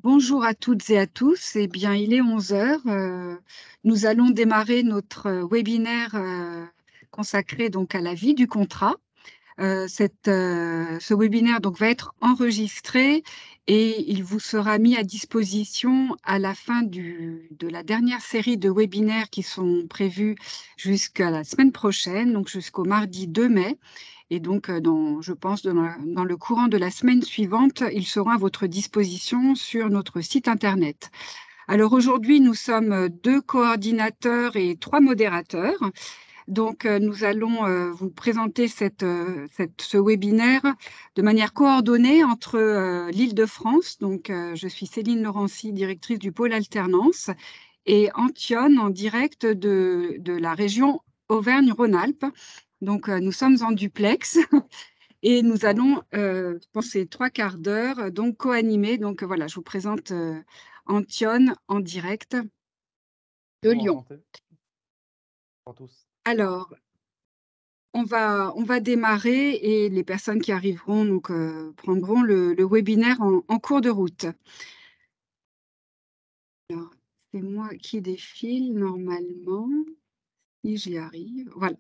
Bonjour à toutes et à tous. Eh bien, il est 11 heures. Nous allons démarrer notre webinaire consacré donc à la vie du contrat. Ce webinaire donc va être enregistré et il vous sera mis à disposition à la fin de la dernière série de webinaires qui sont prévus jusqu'à la semaine prochaine, donc jusqu'au mardi 2 mai. Et donc, je pense dans le courant de la semaine suivante, ils seront à votre disposition sur notre site internet. Alors aujourd'hui, nous sommes 2 coordinateurs et 3 modérateurs. Donc, nous allons, vous présenter ce webinaire de manière coordonnée entre, l'Île-de-France. Donc, je suis Céline Laurency, directrice du pôle alternance, et Antionne en direct de la région Auvergne-Rhône-Alpes. Donc, nous sommes en duplex et nous allons, pour ces 3/4 d'heure, donc co-animer. Donc, voilà, je vous présente, Antionne en direct de Bonjour, Lyon. enchanté. Bonjour à tous. Alors, on va démarrer et les personnes qui arriveront donc, prendront le webinaire en cours de route. Alors, c'est moi qui défile normalement, si j'y arrive. Voilà.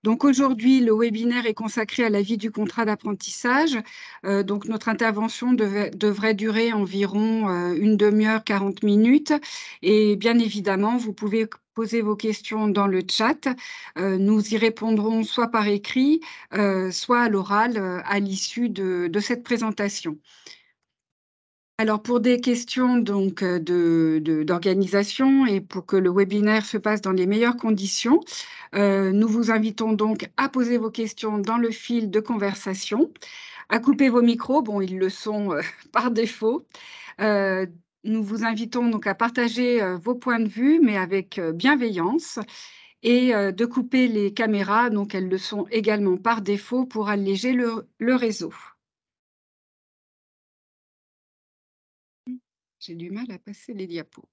Donc aujourd'hui, le webinaire est consacré à la vie du contrat d'apprentissage. Donc notre intervention devrait durer environ, 1/2 heure, 40 minutes, et bien évidemment, vous pouvez poser vos questions dans le chat. Nous y répondrons soit par écrit, soit à l'oral, à l'issue de cette présentation. Alors pour des questions donc, d'organisation et pour que le webinaire se passe dans les meilleures conditions, nous vous invitons donc à poser vos questions dans le fil de conversation, à couper vos micros, bon ils le sont, par défaut. Heu, Nous vous invitons donc à partager, vos points de vue, mais avec, bienveillance, et de couper les caméras, donc elles le sont également par défaut pour alléger le réseau. J'ai du mal à passer les diapos.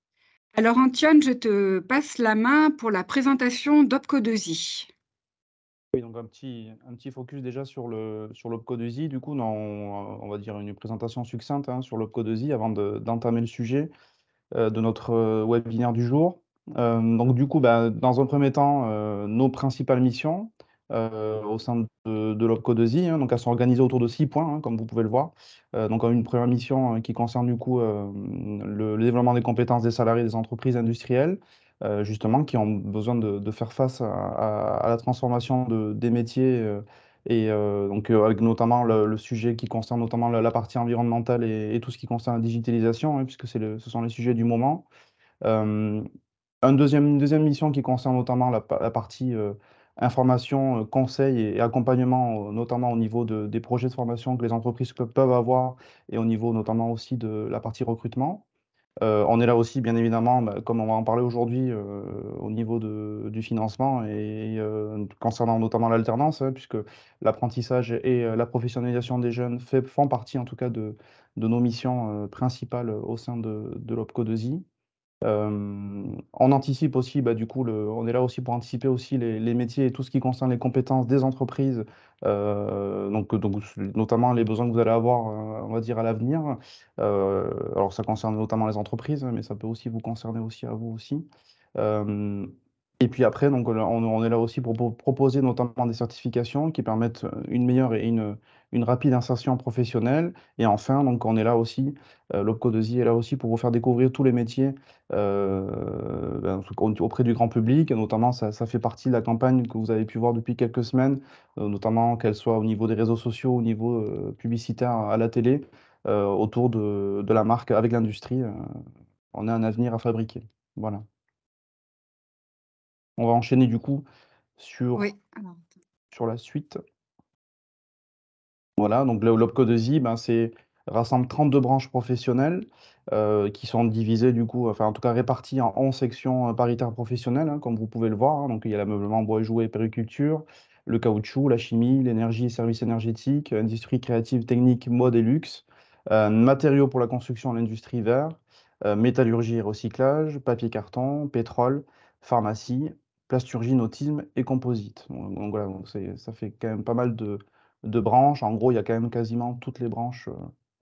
Alors Antione, je te passe la main pour la présentation d'Opcodesie. Oui, donc un petit focus déjà sur l'Opcodesie. Du coup, on va dire une présentation succincte, hein, sur l'Opcodesie avant d'entamer le sujet de notre webinaire du jour. Donc du coup, dans un premier temps, nos principales missions au sein de l'Opcodesie, hein, donc elles sont organisées autour de 6 points, hein, comme vous pouvez le voir. Donc une première mission qui concerne du coup le développement des compétences des salariés des entreprises industrielles, justement, qui ont besoin de faire face à la transformation des métiers, avec notamment le sujet qui concerne notamment la partie environnementale et tout ce qui concerne la digitalisation, hein, puisque ce sont les sujets du moment. Euh, une deuxième mission qui concerne notamment la partie information, conseil et accompagnement, notamment au niveau des projets de formation que les entreprises peuvent avoir, et au niveau notamment aussi de la partie recrutement. On est là aussi, bien évidemment, comme on va en parler aujourd'hui, au niveau du financement et concernant notamment l'alternance, hein, puisque l'apprentissage et la professionnalisation des jeunes font partie en tout cas de nos missions principales au sein de l'OPCO2I. On anticipe aussi, du coup, on est là aussi pour anticiper aussi les métiers et tout ce qui concerne les compétences des entreprises, donc notamment les besoins que vous allez avoir, on va dire, à l'avenir. Alors, ça concerne notamment les entreprises, mais ça peut aussi vous concerner aussi à vous aussi. Euh, et puis après, donc, on est là aussi pour proposer notamment des certifications qui permettent une meilleure et une rapide insertion professionnelle. Et enfin, donc, on est là aussi, l'OPCO2I est là aussi pour vous faire découvrir tous les métiers auprès du grand public. Notamment, ça fait partie de la campagne que vous avez pu voir depuis quelques semaines, notamment qu'elle soit au niveau des réseaux sociaux, au niveau publicitaire à la télé, autour de la marque avec l'industrie. On a un avenir à fabriquer. Voilà. On va enchaîner du coup Oui, sur, alors sur la suite. Voilà, donc l'OPCO2I, c'est rassemble 32 branches professionnelles qui sont divisées du coup, enfin en tout cas réparties en 11 sections paritaires professionnelles, hein, comme vous pouvez le voir, hein. Donc il y a l'ameublement, bois et jouets, périculture, le caoutchouc, la chimie, l'énergie et services énergétiques, industrie créative, technique, mode et luxe, matériaux pour la construction et l'industrie vert, métallurgie et recyclage, papier carton, pétrole, pharmacie, plasturgie, nautisme et composite. Donc voilà, ça fait quand même pas mal de branches. En gros, il y a quand même quasiment toutes les branches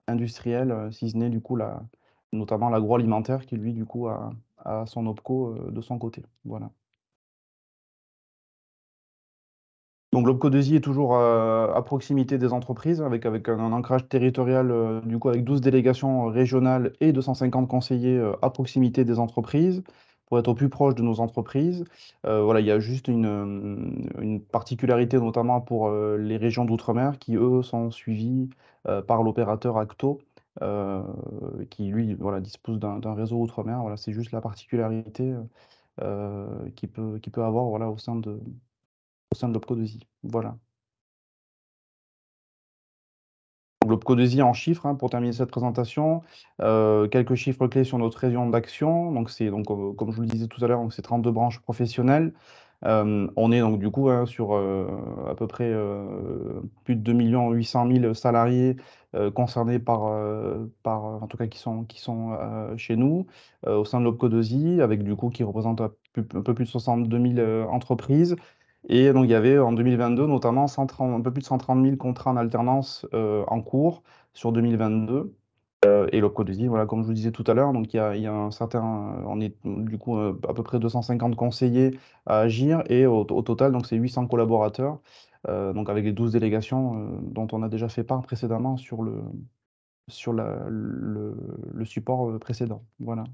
industrielles, si ce n'est du coup notamment l'agroalimentaire qui lui, du coup, a son OPCO, de son côté. Voilà. Donc l'OPCO2I est toujours, à proximité des entreprises avec un ancrage territorial, du coup avec 12 délégations régionales et 250 conseillers, à proximité des entreprises, pour être au plus proche de nos entreprises. Voilà, il y a juste une particularité notamment pour, les régions d'outre-mer qui, eux, sont suivis, par l'opérateur Acto, heu, qui lui, voilà, dispose d'un réseau outre-mer. Voilà, c'est juste la particularité, qu'il peut avoir, voilà, au sein de l'OPCO2I. Voilà. L'OPCO2I en chiffres, hein, pour terminer cette présentation, quelques chiffres clés sur notre région d'action. Donc c'est donc, comme je vous le disais tout à l'heure, donc c'est 32 branches professionnelles. On est donc du coup, hein, sur, à peu près, plus de 2 800 000 salariés, concernés en tout cas qui sont chez nous, au sein de l'OPCO2I, avec du coup qui représente un peu plus de 62 000 entreprises. Et donc il y avait en 2022 notamment 130 un peu plus de 130 000 contrats en alternance, en cours sur 2022. Et l'OPCO2I, voilà, comme je vous disais tout à l'heure, donc il y a un certain, on est du coup, à peu près 250 conseillers à agir et au total, donc c'est 800 collaborateurs, donc avec les 12 délégations, dont on a déjà fait part précédemment sur le support, précédent. Voilà.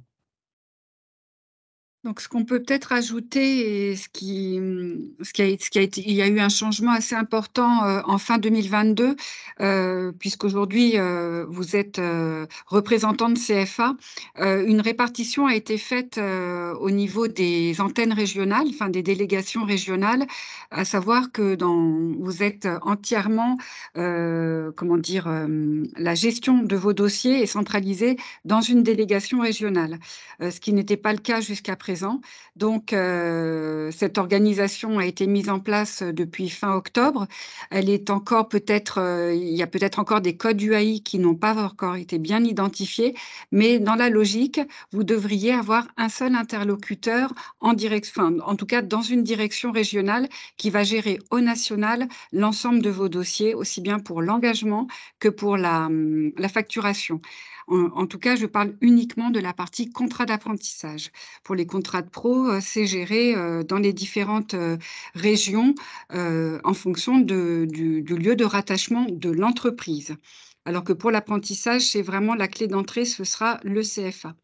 Donc, ce qu'on peut peut-être ajouter et ce qui a été, il y a eu un changement assez important, en fin 2022, puisqu'aujourd'hui, vous êtes, représentant de CFA. Une répartition a été faite, au niveau des antennes régionales, enfin des délégations régionales, à savoir que vous êtes entièrement, comment dire? La gestion de vos dossiers est centralisée dans une délégation régionale, ce qui n'était pas le cas jusqu'à présent. Donc, cette organisation a été mise en place, depuis fin octobre. Elle est encore peut-être, il y a peut-être encore des codes UAI qui n'ont pas encore été bien identifiés, mais dans la logique, vous devriez avoir un seul interlocuteur enfin, en tout cas dans une direction régionale qui va gérer au national l'ensemble de vos dossiers, aussi bien pour l'engagement que pour la facturation. En tout cas, je parle uniquement de la partie contrat d'apprentissage. Pour les contrats de pro, c'est géré, dans les différentes, régions, en fonction du lieu de rattachement de l'entreprise. Alors que pour l'apprentissage, c'est vraiment la clé d'entrée, ce sera le CFA.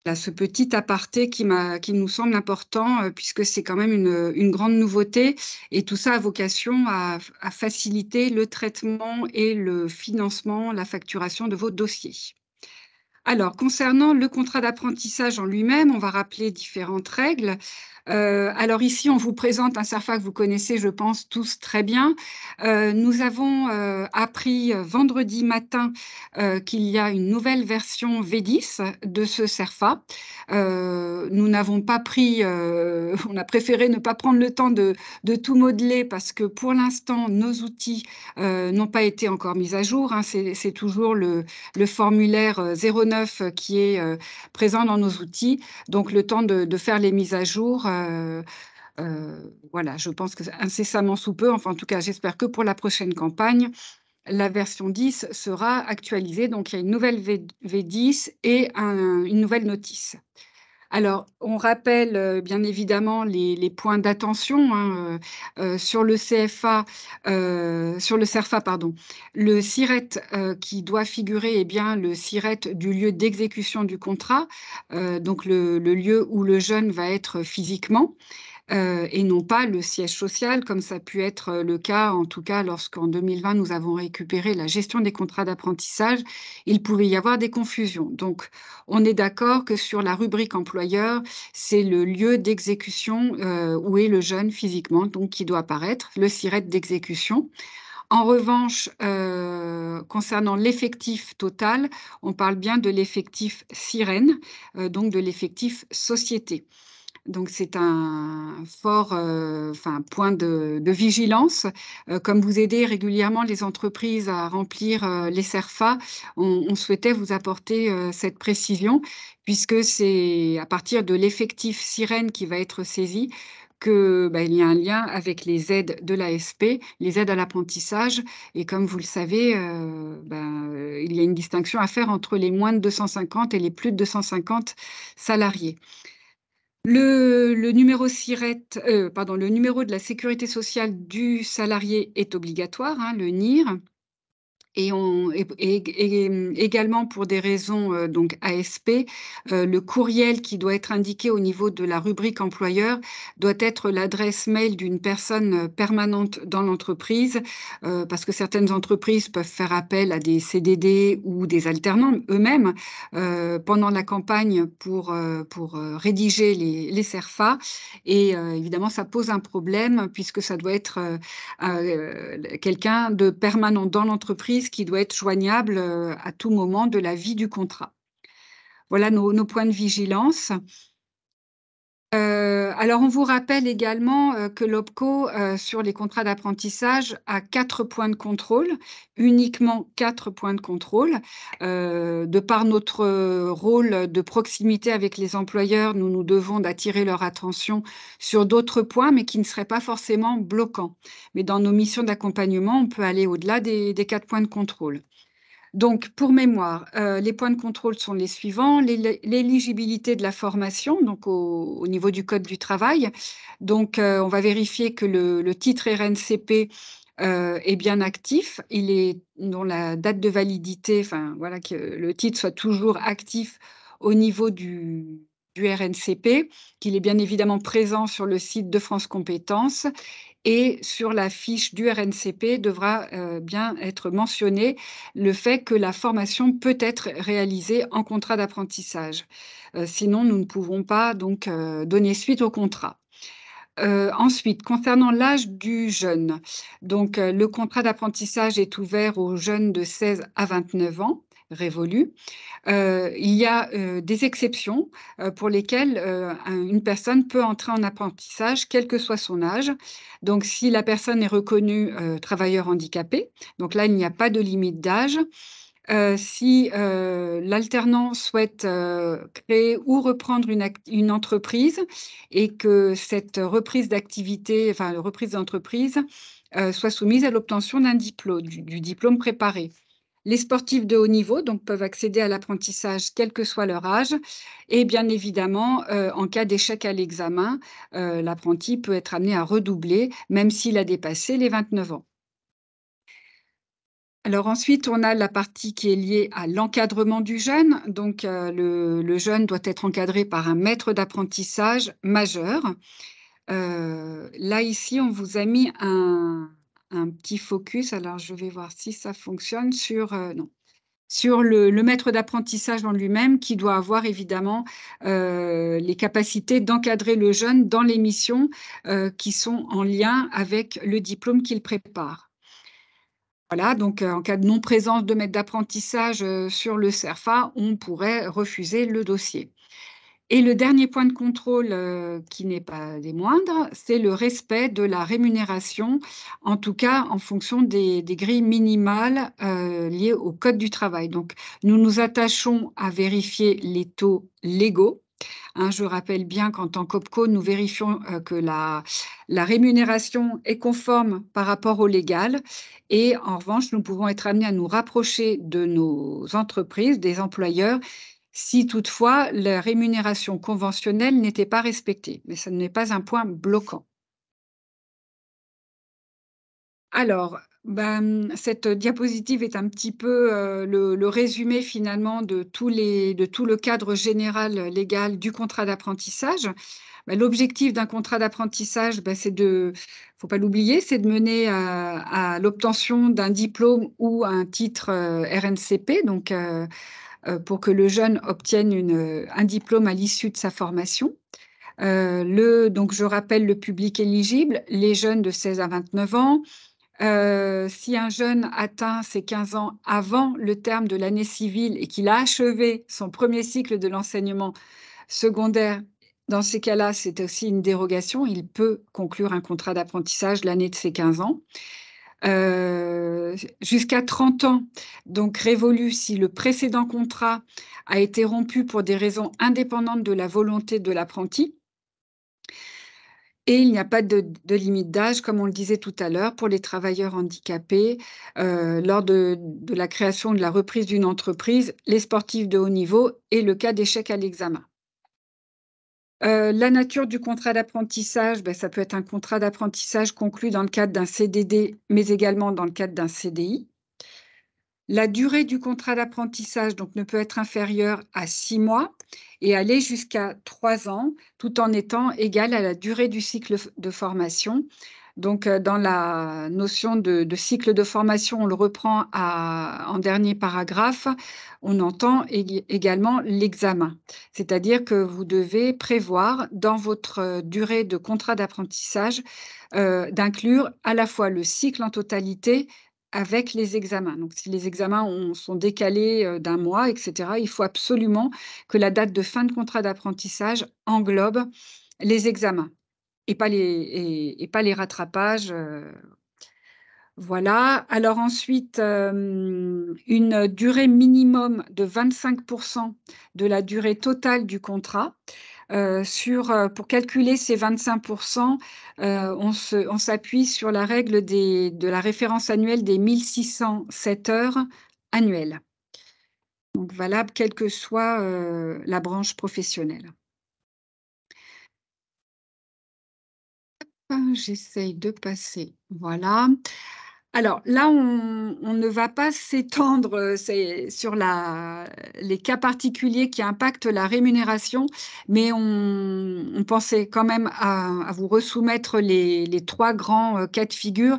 Là, ce petit aparté qui nous semble important, puisque c'est quand même une grande nouveauté et tout ça a vocation à faciliter le traitement et le financement, la facturation de vos dossiers. Alors, concernant le contrat d'apprentissage en lui-même, on va rappeler différentes règles. Alors ici, on vous présente un CERFA que vous connaissez, je pense, tous très bien. Nous avons, appris, vendredi matin, qu'il y a une nouvelle version V10 de ce CERFA. Nous n'avons pas pris, on a préféré ne pas prendre le temps de tout modeler parce que pour l'instant, nos outils, n'ont pas été encore mis à jour, hein. C'est toujours le formulaire, 09 qui est, présent dans nos outils. Donc le temps de faire les mises à jour, voilà, je pense que incessamment sous peu, enfin en tout cas j'espère que pour la prochaine campagne, la version 10 sera actualisée. Donc il y a une nouvelle V10 et une nouvelle notice. Alors, on rappelle, bien évidemment les points d'attention, hein, sur le CFA, sur le CERFA, pardon. Le SIRET, qui doit figurer est bien le SIRET du lieu d'exécution du contrat, donc le lieu où le jeune va être physiquement. Et non pas le siège social comme ça a pu être, le cas, en tout cas lorsqu'en 2020 nous avons récupéré la gestion des contrats d'apprentissage, il pouvait y avoir des confusions. Donc on est d'accord que sur la rubrique employeur, c'est le lieu d'exécution, où est le jeune physiquement, donc qui doit apparaître, le SIRET d'exécution. En revanche, concernant l'effectif total, on parle bien de l'effectif sirène, donc de l'effectif société. Donc c'est un fort, enfin, point de vigilance. Comme vous aidez régulièrement les entreprises à remplir, les CERFA, on souhaitait vous apporter, cette précision puisque c'est à partir de l'effectif sirène qui va être saisi qu'il y a un lien avec les aides de l'ASP, les aides à l'apprentissage. Et comme vous le savez, il y a une distinction à faire entre les moins de 250 et les plus de 250 salariés. Le numéro le numéro de la sécurité sociale du salarié est obligatoire, hein, le NIR. Et également pour des raisons donc ASP, le courriel qui doit être indiqué au niveau de la rubrique employeur doit être l'adresse mail d'une personne permanente dans l'entreprise, parce que certaines entreprises peuvent faire appel à des CDD ou des alternants eux-mêmes pendant la campagne pour rédiger les CERFA. Et évidemment, ça pose un problème puisque ça doit être quelqu'un de permanent dans l'entreprise qui doit être joignable à tout moment de la vie du contrat. Voilà nos points de vigilance. Alors, on vous rappelle également que l'OPCO, sur les contrats d'apprentissage, a 4 points de contrôle, uniquement 4 points de contrôle. De par notre rôle de proximité avec les employeurs, nous nous devons d'attirer leur attention sur d'autres points, mais qui ne seraient pas forcément bloquants. Mais dans nos missions d'accompagnement, on peut aller au-delà des 4 points de contrôle. Donc, pour mémoire, les points de contrôle sont les suivants: l'éligibilité de la formation, donc au niveau du code du travail. Donc, on va vérifier que le titre RNCP est bien actif, dont la date de validité, enfin voilà, que le titre soit toujours actif au niveau du RNCP, qu'il est bien évidemment présent sur le site de France Compétences, et sur la fiche du RNCP devra bien être mentionné le fait que la formation peut être réalisée en contrat d'apprentissage. Sinon, nous ne pouvons pas donc donner suite au contrat. Ensuite, concernant l'âge du jeune, donc le contrat d'apprentissage est ouvert aux jeunes de 16 à 29 ans, révolus. Il y a des exceptions pour lesquelles une personne peut entrer en apprentissage, quel que soit son âge. Donc, si la personne est reconnue travailleur handicapé, donc là, il n'y a pas de limite d'âge. Si l'alternant souhaite créer ou reprendre une entreprise et que cette reprise d'activité, enfin, reprise d'entreprise, soit soumise à l'obtention d'un diplôme, du diplôme préparé. Les sportifs de haut niveau donc, peuvent accéder à l'apprentissage quel que soit leur âge. Et bien évidemment, en cas d'échec à l'examen, l'apprenti peut être amené à redoubler, même s'il a dépassé les 29 ans. Alors ensuite, on a la partie qui est liée à l'encadrement du jeune. Donc, le jeune doit être encadré par un maître d'apprentissage majeur. Là, ici, on vous a mis un petit focus. Alors, je vais voir si ça fonctionne sur le maître d'apprentissage en lui-même, qui doit avoir évidemment les capacités d'encadrer le jeune dans les missions qui sont en lien avec le diplôme qu'il prépare. Voilà, donc en cas de non-présence de maître d'apprentissage sur le CERFA, on pourrait refuser le dossier. Et le dernier point de contrôle, qui n'est pas des moindres, c'est le respect de la rémunération, en tout cas en fonction des grilles minimales liées au code du travail. Donc, nous nous attachons à vérifier les taux légaux. Hein, je rappelle bien qu'en tant qu'OPCO, nous vérifions que la rémunération est conforme par rapport au légal. Et en revanche, nous pouvons être amenés à nous rapprocher de nos entreprises, des employeurs, si toutefois la rémunération conventionnelle n'était pas respectée. Mais ce n'est pas un point bloquant. Alors, cette diapositive est un petit peu le résumé finalement de tout le cadre général légal du contrat d'apprentissage. L'objectif d'un contrat d'apprentissage, faut pas l'oublier, c'est de mener à l'obtention d'un diplôme ou un titre RNCP, donc pour que le jeune obtienne un diplôme à l'issue de sa formation. Donc, je rappelle le public éligible, les jeunes de 16 à 29 ans. Si un jeune atteint ses 15 ans avant le terme de l'année civile et qu'il a achevé son premier cycle de l'enseignement secondaire, dans ces cas-là, c'est aussi une dérogation. Il peut conclure un contrat d'apprentissage l'année de ses 15 ans. Jusqu'à 30 ans, donc révolu si le précédent contrat a été rompu pour des raisons indépendantes de la volonté de l'apprenti. Et il n'y a pas de limite d'âge, comme on le disait tout à l'heure, pour les travailleurs handicapés lors de la création ou de la reprise d'une entreprise, les sportifs de haut niveau et le cas d'échec à l'examen. La nature du contrat d'apprentissage, ça peut être un contrat d'apprentissage conclu dans le cadre d'un CDD, mais également dans le cadre d'un CDI. La durée du contrat d'apprentissage donc ne peut être inférieure à 6 mois et aller jusqu'à 3 ans, tout en étant égale à la durée du cycle de formation. Donc, dans la notion de cycle de formation, on le reprend en dernier paragraphe, on entend également l'examen. C'est-à-dire que vous devez prévoir dans votre durée de contrat d'apprentissage d'inclure à la fois le cycle en totalité avec les examens. Donc, si les examens sont décalés d'un mois, etc., il faut absolument que la date de fin de contrat d'apprentissage englobe les examens et pas les rattrapages. Voilà. Alors ensuite, une durée minimum de 25% de la durée totale du contrat. Pour calculer ces 25%, on s'appuie sur la règle de la référence annuelle des 1607 heures annuelles. Donc valable quelle que soit la branche professionnelle. J'essaye de passer. Voilà. Alors là, on ne va pas s'étendre sur les cas particuliers qui impactent la rémunération, mais on pensait quand même à vous resoumettre les 3 grands cas de figure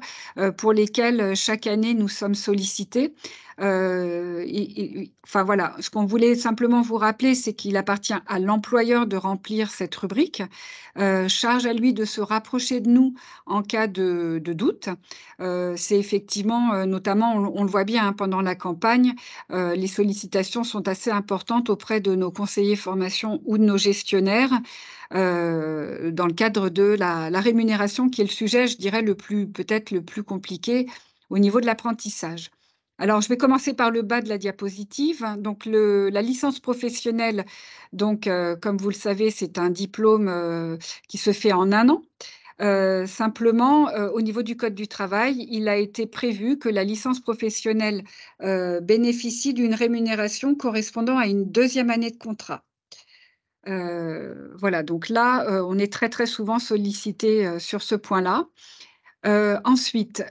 pour lesquels chaque année nous sommes sollicités. Enfin voilà, ce qu'on voulait simplement vous rappeler, c'est qu'il appartient à l'employeur de remplir cette rubrique. Charge à lui de se rapprocher de nous en cas de doute. C'est effectivement, notamment, on le voit bien hein, pendant la campagne, les sollicitations sont assez importantes auprès de nos conseillers formation ou de nos gestionnaires dans le cadre de la rémunération, qui est le sujet, je dirais, peut-être le plus compliqué au niveau de l'apprentissage. Alors, je vais commencer par le bas de la diapositive. Donc, la licence professionnelle, donc, comme vous le savez, c'est un diplôme qui se fait en 1 an. Simplement, au niveau du code du travail, il a été prévu que la licence professionnelle bénéficie d'une rémunération correspondant à une 2e année de contrat. Voilà, donc là, on est très, très souvent sollicité sur ce point-là. Ensuite,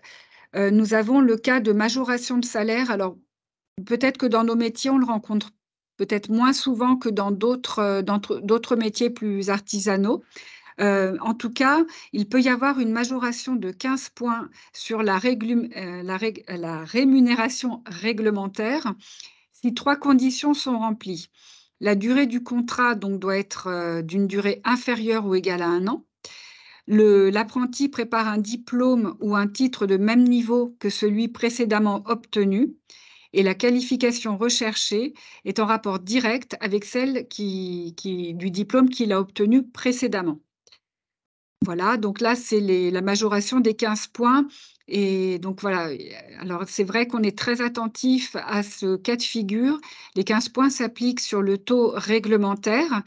nous avons le cas de majoration de salaire. Alors, peut-être que dans nos métiers, on le rencontre peut-être moins souvent que dans d'autres métiers plus artisanaux. En tout cas, il peut y avoir une majoration de 15 points sur la rémunération réglementaire si 3 conditions sont remplies. La durée du contrat donc, doit être d'une durée inférieure ou égale à 1 an. L'apprenti prépare un diplôme ou un titre de même niveau que celui précédemment obtenu et la qualification recherchée est en rapport direct avec celle du diplôme qu'il a obtenu précédemment. Voilà, donc là, c'est la majoration des 15 points. Et donc voilà, alors c'est vrai qu'on est très attentif à ce cas de figure. Les 15 points s'appliquent sur le taux réglementaire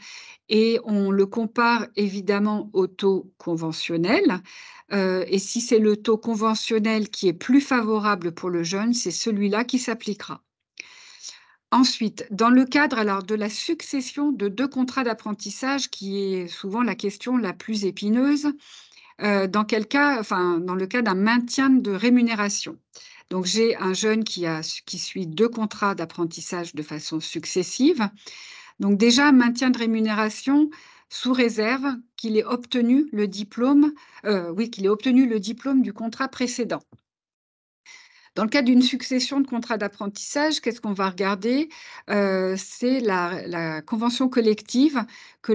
et on le compare évidemment au taux conventionnel. Et si c'est le taux conventionnel qui est plus favorable pour le jeune, c'est celui-là qui s'appliquera. Ensuite, dans le cadre alors, de la succession de 2 contrats d'apprentissage, qui est souvent la question la plus épineuse, dans quel cas, enfin, dans le cas d'un maintien de rémunération. Donc, j'ai un jeune qui suit 2 contrats d'apprentissage de façon successive. Donc, déjà, maintien de rémunération sous réserve qu'il ait obtenu le diplôme, du contrat précédent. Dans le cas d'une succession de contrats d'apprentissage, qu'est-ce qu'on va regarder? C'est la convention collective dont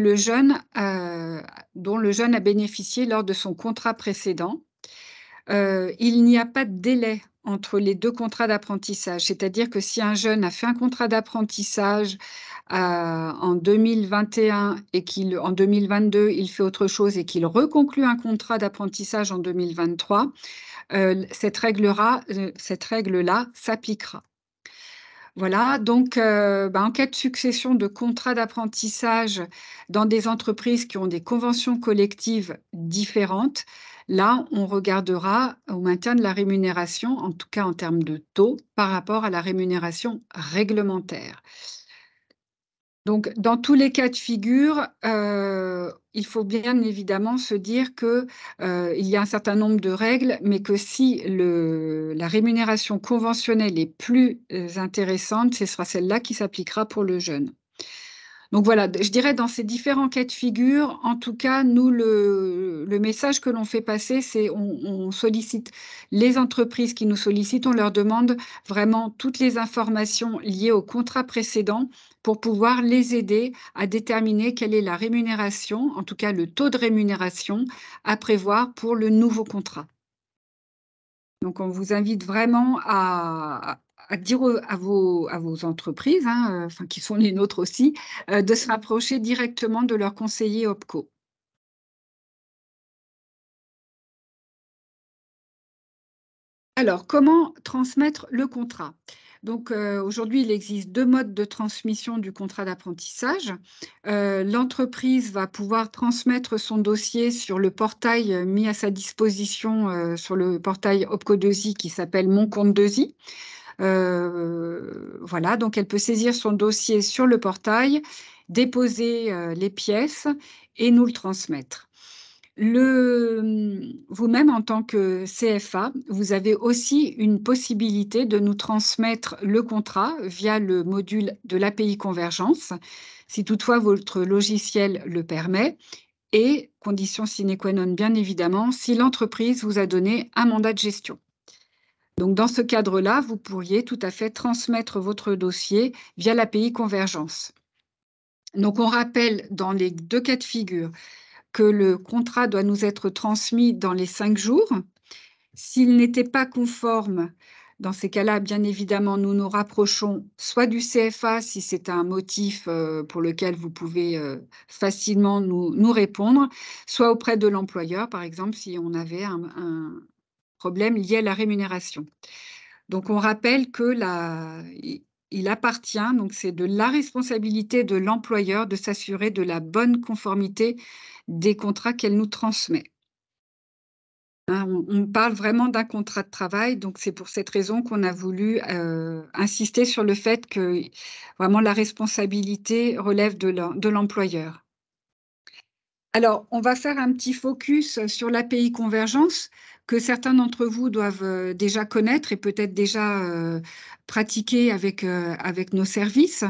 le jeune a bénéficié lors de son contrat précédent. Il n'y a pas de délai entre les 2 contrats d'apprentissage. C'est-à-dire que si un jeune a fait un contrat d'apprentissage en 2021 et qu'en 2022, il fait autre chose et qu'il reconclut un contrat d'apprentissage en 2023, cette règle-là s'appliquera. Voilà, donc en cas de succession de contrats d'apprentissage dans des entreprises qui ont des conventions collectives différentes, là, on regardera au maintien de la rémunération, en tout cas en termes de taux, par rapport à la rémunération réglementaire. Donc, dans tous les cas de figure, il faut bien évidemment se dire que, il y a un certain nombre de règles, mais que si la rémunération conventionnelle est plus, intéressante, ce sera celle-là qui s'appliquera pour le jeune. Donc voilà, je dirais dans ces différents cas de figure, en tout cas, nous, le message que l'on fait passer, c'est on sollicite les entreprises qui nous sollicitent, on leur demande vraiment toutes les informations liées au contrat précédent pour pouvoir les aider à déterminer quelle est la rémunération, en tout cas le taux de rémunération à prévoir pour le nouveau contrat. Donc, on vous invite vraiment à dire à vos entreprises, hein, enfin qui sont les nôtres aussi, de se rapprocher directement de leur conseiller OPCO. Alors, comment transmettre le contrat? Donc, aujourd'hui, il existe 2 modes de transmission du contrat d'apprentissage. L'entreprise va pouvoir transmettre son dossier sur le portail, mis à sa disposition, sur le portail OPCO2i qui s'appelle Mon compte 2i. Voilà, donc elle peut saisir son dossier sur le portail, déposer, les pièces et nous le transmettre. Vous-même, en tant que CFA, vous avez aussi une possibilité de nous transmettre le contrat via le module de l'API Convergence, si toutefois votre logiciel le permet et, condition sine qua non bien évidemment, si l'entreprise vous a donné un mandat de gestion. Donc dans ce cadre-là, vous pourriez tout à fait transmettre votre dossier via l'API Convergence. Donc on rappelle dans les 2 cas de figure que le contrat doit nous être transmis dans les 5 jours. S'il n'était pas conforme, dans ces cas-là, bien évidemment, nous nous rapprochons soit du CFA, si c'est un motif pour lequel vous pouvez facilement nous répondre, soit auprès de l'employeur, par exemple, si on avait un problème lié à la rémunération. Donc on rappelle que il appartient, donc c'est de la responsabilité de l'employeur de s'assurer de la bonne conformité des contrats qu'elle nous transmet. Hein, on parle vraiment d'un contrat de travail, donc c'est pour cette raison qu'on a voulu, insister sur le fait que vraiment la responsabilité relève de l'employeur. Alors, on va faire un petit focus sur l'API Convergence que certains d'entre vous doivent, déjà connaître et peut-être déjà, pratiquer avec nos services.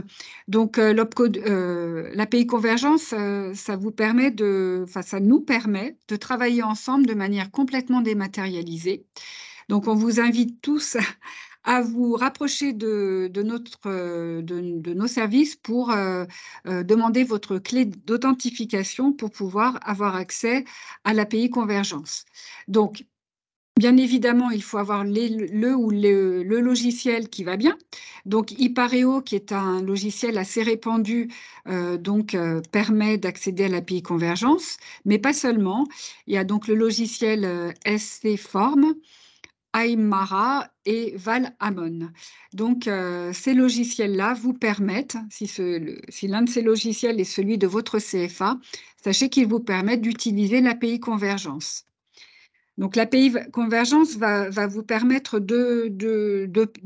Donc, l'API Convergence, ça nous permet de travailler ensemble de manière complètement dématérialisée. Donc, on vous invite tous à vous rapprocher de nos services pour demander votre clé d'authentification pour pouvoir avoir accès à l'API Convergence. Donc, bien évidemment, il faut avoir le logiciel qui va bien. Donc, Ipareo, qui est un logiciel assez répandu, permet d'accéder à l'API Convergence, mais pas seulement. Il y a donc le logiciel SC Form, Aymara et Valhamon. Donc, ces logiciels-là vous permettent, si l'un de ces logiciels est celui de votre CFA, sachez qu'ils vous permettent d'utiliser l'API Convergence. Donc, l'API Convergence va vous permettre deux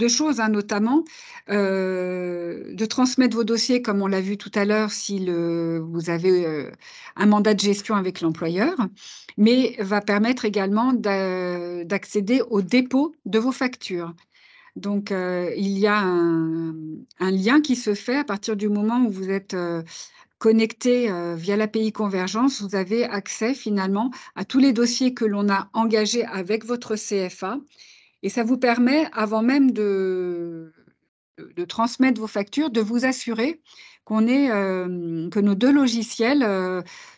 choses, hein, notamment de transmettre vos dossiers, comme on l'a vu tout à l'heure, si vous avez un mandat de gestion avec l'employeur, mais va permettre également d'accéder au dépôt de vos factures. Donc, il y a un lien qui se fait à partir du moment où vous êtes connecté via l'API Convergence, vous avez accès finalement à tous les dossiers que l'on a engagés avec votre CFA et ça vous permet, avant même de transmettre vos factures, de vous assurer que nos 2 logiciels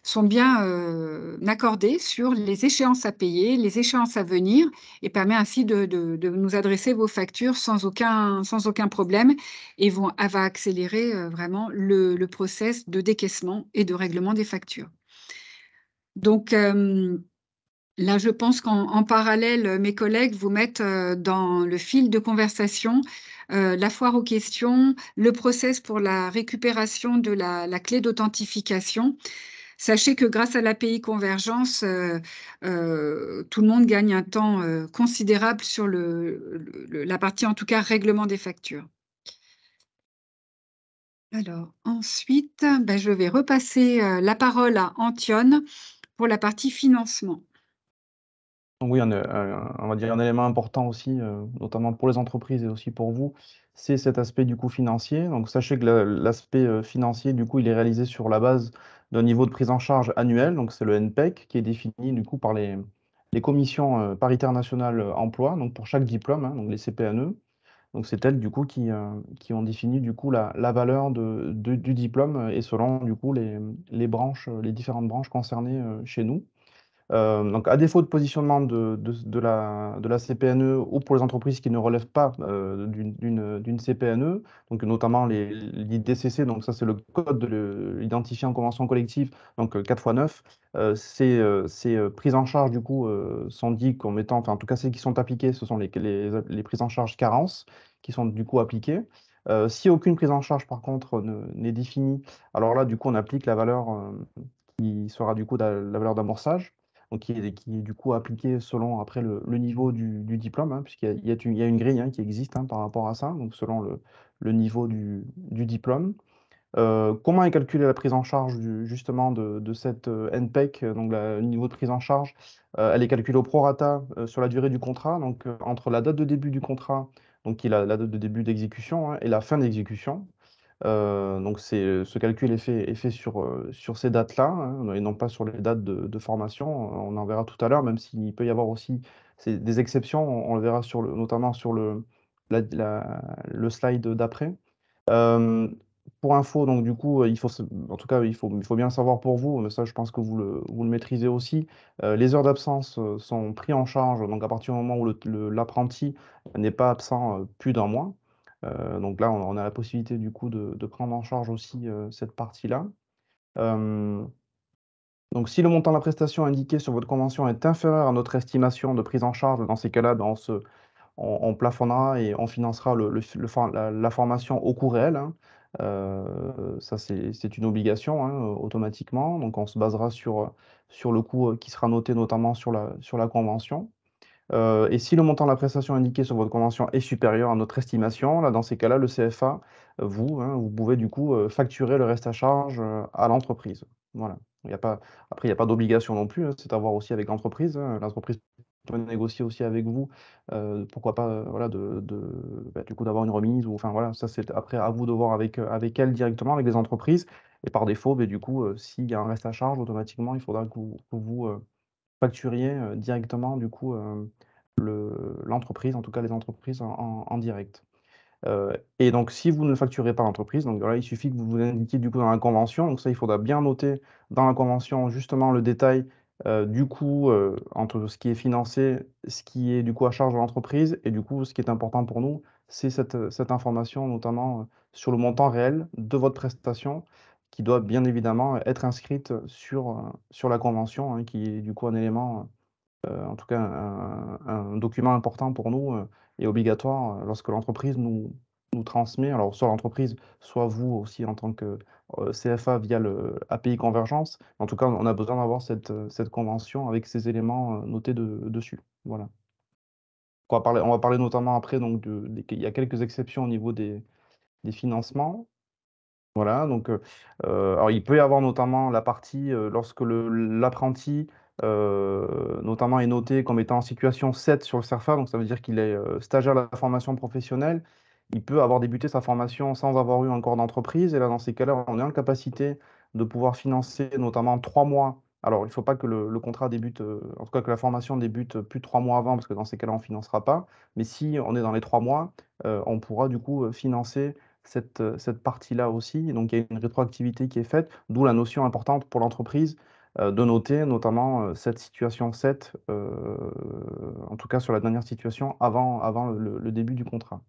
sont bien accordés sur les échéances à payer, les échéances à venir et permet ainsi de nous adresser vos factures sans aucun problème et elle va accélérer vraiment le process de décaissement et de règlement des factures. Donc, là, je pense qu'en parallèle, mes collègues vous mettent dans le fil de conversation la foire aux questions, le process pour la récupération de la clé d'authentification. Sachez que grâce à l'API Convergence, tout le monde gagne un temps, considérable sur la partie, en tout cas, règlement des factures. Alors ensuite, bah, je vais repasser, la parole à Antione pour la partie financement. Oui, on va dire un élément important aussi, notamment pour les entreprises et aussi pour vous, c'est cet aspect du coup financier. Donc sachez que l'aspect financier, du coup, il est réalisé sur la base d'un niveau de prise en charge annuel. Donc c'est le NPEC qui est défini du coup par les commissions paritaires nationales emploi, donc pour chaque diplôme, hein, donc les CPNE. Donc c'est elles du coup qui ont défini du coup la valeur du diplôme et selon du coup les branches, les différentes branches concernées chez nous. Donc, à défaut de positionnement de la CPNE ou pour les entreprises qui ne relèvent pas d'une CPNE, donc notamment l'IDCC, donc ça c'est le code de l'identifiant en convention collective, donc 4 x 9, ces prises en charge du coup sont dit comme étant, enfin en tout cas celles qui sont appliquées, ce sont les prises en charge carence qui sont du coup appliquées. Si aucune prise en charge par contre n'est définie, alors là du coup on applique la valeur qui sera du coup la valeur d'amorçage donc qui est du coup appliqué selon après le niveau du diplôme, hein, puisqu'il y a une grille hein, qui existe hein, par rapport à ça, donc selon le niveau du diplôme. Comment est calculée la prise en charge justement de cette NPEC, donc le niveau de prise en charge? Elle est calculée au prorata sur la durée du contrat, donc entre la date de début du contrat, donc qui est la date de début d'exécution, hein, et la fin d'exécution. Donc ce calcul est fait sur ces dates-là, hein, et non pas sur les dates de formation. On en verra tout à l'heure, même s'il peut y avoir aussi des exceptions. On le verra notamment sur le slide d'après. Euh, pour info, donc du coup, en tout cas, il faut bien le savoir pour vous, mais ça, je pense que vous le maîtrisez aussi. Les heures d'absence sont prises en charge, donc à partir du moment où l'apprenti n'est pas absent plus d'un mois. Donc là, on a la possibilité du coup de prendre en charge aussi cette partie-là. Euh, donc si le montant de la prestation indiqué sur votre convention est inférieur à notre estimation de prise en charge, dans ces cas-là, ben, on plafonnera et on financera la formation au coût réel, hein. Ça, c'est une obligation hein, automatiquement. Donc, on se basera sur le coût qui sera noté notamment sur la convention. Et si le montant de la prestation indiqué sur votre convention est supérieur à notre estimation, là, dans ces cas-là, le CFA, vous pouvez du coup facturer le reste à charge à l'entreprise. Voilà. Après, il n'y a pas d'obligation non plus, hein, c'est à voir aussi avec l'entreprise, hein. L'entreprise peut négocier aussi avec vous, pourquoi pas, voilà, du coup, d'avoir une remise, ou enfin voilà, ça c'est après à vous de voir avec elle directement, avec les entreprises. Et par défaut, du coup, s'il y a un reste à charge, automatiquement, il faudra que vous facturiez directement du coup l'entreprise, en tout cas les entreprises en direct. Et donc, si vous ne facturez pas l'entreprise, donc voilà, il suffit que vous vous indiquiez du coup dans la convention. Donc ça, il faudra bien noter dans la convention justement le détail du coup entre ce qui est financé, ce qui est du coup à charge de l'entreprise, et du coup, ce qui est important pour nous, c'est cette information notamment sur le montant réel de votre prestation, qui doit bien évidemment être inscrite sur la convention, hein, qui est du coup un élément en tout cas un document important pour nous et obligatoire lorsque l'entreprise nous transmet, alors soit l'entreprise, soit vous aussi en tant que CFA via le API Convergence. En tout cas, on a besoin d'avoir cette convention avec ces éléments notés dessus. Voilà. On va parler notamment après, donc il y a quelques exceptions au niveau des financements. Voilà, donc alors il peut y avoir notamment la partie lorsque l'apprenti notamment est noté comme étant en situation 7 sur le CERFA, donc ça veut dire qu'il est stagiaire de la formation professionnelle. Il peut avoir débuté sa formation sans avoir eu encore d'entreprise, et là dans ces cas-là, on est en capacité de pouvoir financer notamment 3 mois. Alors il ne faut pas que le contrat débute, en tout cas que la formation débute plus de 3 mois avant, parce que dans ces cas-là, on ne financera pas. Mais si on est dans les 3 mois, on pourra du coup financer cette partie-là aussi. Donc, il y a une rétroactivité qui est faite, d'où la notion importante pour l'entreprise de noter notamment cette situation 7, en tout cas sur la dernière situation, avant le début du contrat.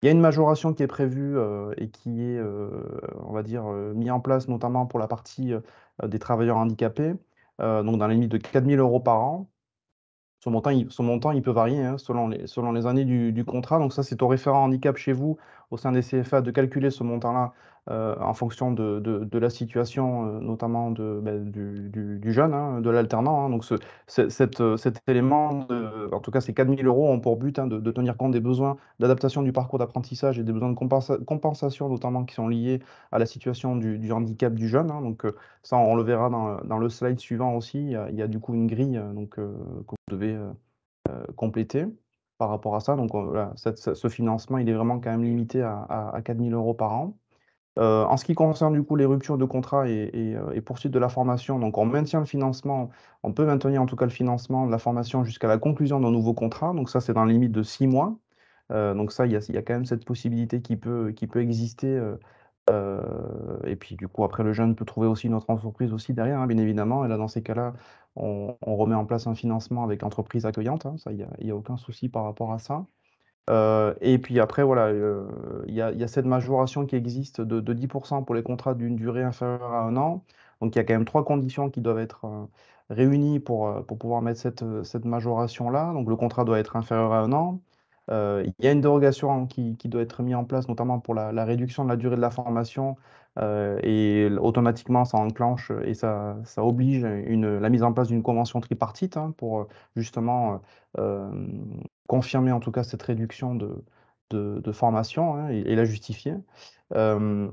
Il y a une majoration qui est prévue et qui est, on va dire, mise en place notamment pour la partie des travailleurs handicapés, donc dans la limite de 4 000 € par an. Son montant, il peut varier hein, selon les années du contrat. Donc ça, c'est au référent handicap chez vous, au sein des CFA, de calculer ce montant-là en fonction de la situation, notamment du jeune, hein, de l'alternant. Hein. Donc cet élément, en tout cas ces 4 000 euros, ont pour but hein, de tenir compte des besoins d'adaptation du parcours d'apprentissage et des besoins de compensation, notamment qui sont liés à la situation du handicap du jeune. Hein. Donc ça, on le verra dans le slide suivant aussi. Il y a du coup une grille que vous devez compléter par rapport à ça. Donc voilà, ce financement, il est vraiment quand même limité à 4 000 euros par an. En ce qui concerne du coup les ruptures de contrat et poursuite de la formation, donc on maintient le financement, on peut maintenir en tout cas le financement de la formation jusqu'à la conclusion d'un nouveau contrat. Donc ça, c'est dans la limite de 6 mois. Donc ça, il y a quand même cette possibilité qui peut exister. Et puis du coup, après, le jeune peut trouver aussi une autre entreprise aussi derrière, hein, bien évidemment. Et là, dans ces cas-là, on remet en place un financement avec l'entreprise accueillante. Hein. Ça, il y a aucun souci par rapport à ça. Et puis après, voilà, il y a cette majoration qui existe de 10% pour les contrats d'une durée inférieure à un an. Donc il y a quand même trois conditions qui doivent être réunies pour pouvoir mettre cette majoration-là. Donc le contrat doit être inférieur à un an. Il y a une dérogation qui doit être mise en place, notamment pour la réduction de la durée de la formation. Et automatiquement, ça enclenche et ça oblige la mise en place d'une convention tripartite hein, pour justement euh, confirmer en tout cas cette réduction de formation hein, et la justifier. Euh,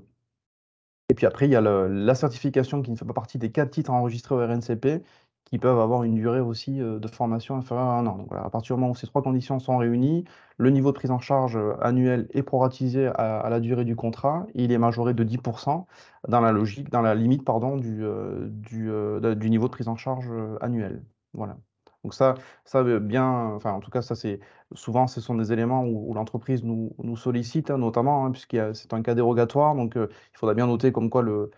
et puis après, il y a la certification qui ne fait pas partie des 4 titres enregistrés au RNCP qui peuvent avoir une durée aussi de formation inférieure à un an. Donc voilà, à partir du moment où ces trois conditions sont réunies, le niveau de prise en charge annuel est proratisé à la durée du contrat et il est majoré de 10% dans la limite pardon, du niveau de prise en charge annuel. Voilà. Donc ça bien, enfin en tout cas, ça c'est souvent ce sont des éléments où l'entreprise nous sollicite, hein, notamment, hein, c'est un cas dérogatoire. Donc il faudra bien noter comme quoi le,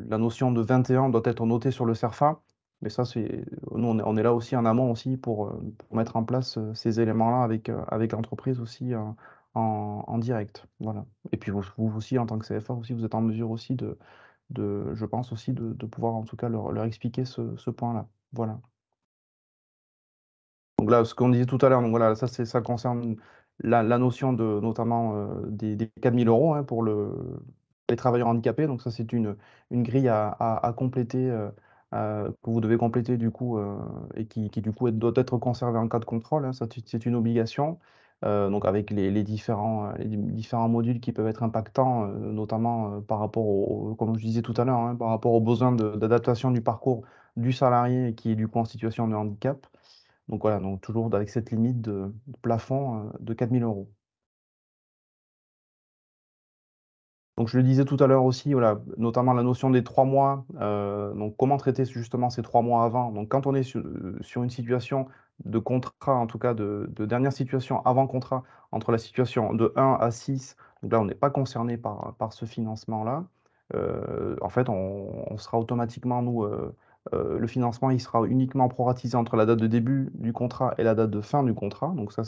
la notion de 21 doit être notée sur le CERFA. Mais ça, nous, on est là aussi en amont aussi pour mettre en place ces éléments-là avec l'entreprise aussi en direct. Voilà. Et puis vous aussi, en tant que CFA, aussi, vous êtes en mesure aussi je pense aussi de pouvoir en tout cas leur expliquer ce point-là. Voilà. Donc là, ce qu'on disait tout à l'heure, donc voilà, ça concerne la notion notamment des 4 000 euros hein, pour les travailleurs handicapés. Donc ça, c'est une grille à compléter, que vous devez compléter du coup, et qui du coup doit être conservée en cas de contrôle. Hein. Ça, c'est une obligation. Donc avec les différents modules qui peuvent être impactants, notamment par rapport comme je disais tout à l'heure, hein, par rapport aux besoins d'adaptation du parcours du salarié qui est du coup en situation de handicap. Donc voilà, donc toujours avec cette limite de plafond de 4 000 euros. Donc je le disais tout à l'heure aussi, voilà, notamment la notion des 3 mois. Donc comment traiter justement ces 3 mois avant? Donc quand on est sur une situation de contrat, en tout cas de dernière situation avant contrat, entre la situation de 1 à 6, donc là on n'est pas concerné par ce financement-là. En fait, on sera automatiquement, nous, le financement, il sera uniquement proratisé entre la date de début du contrat et la date de fin du contrat. Donc ça,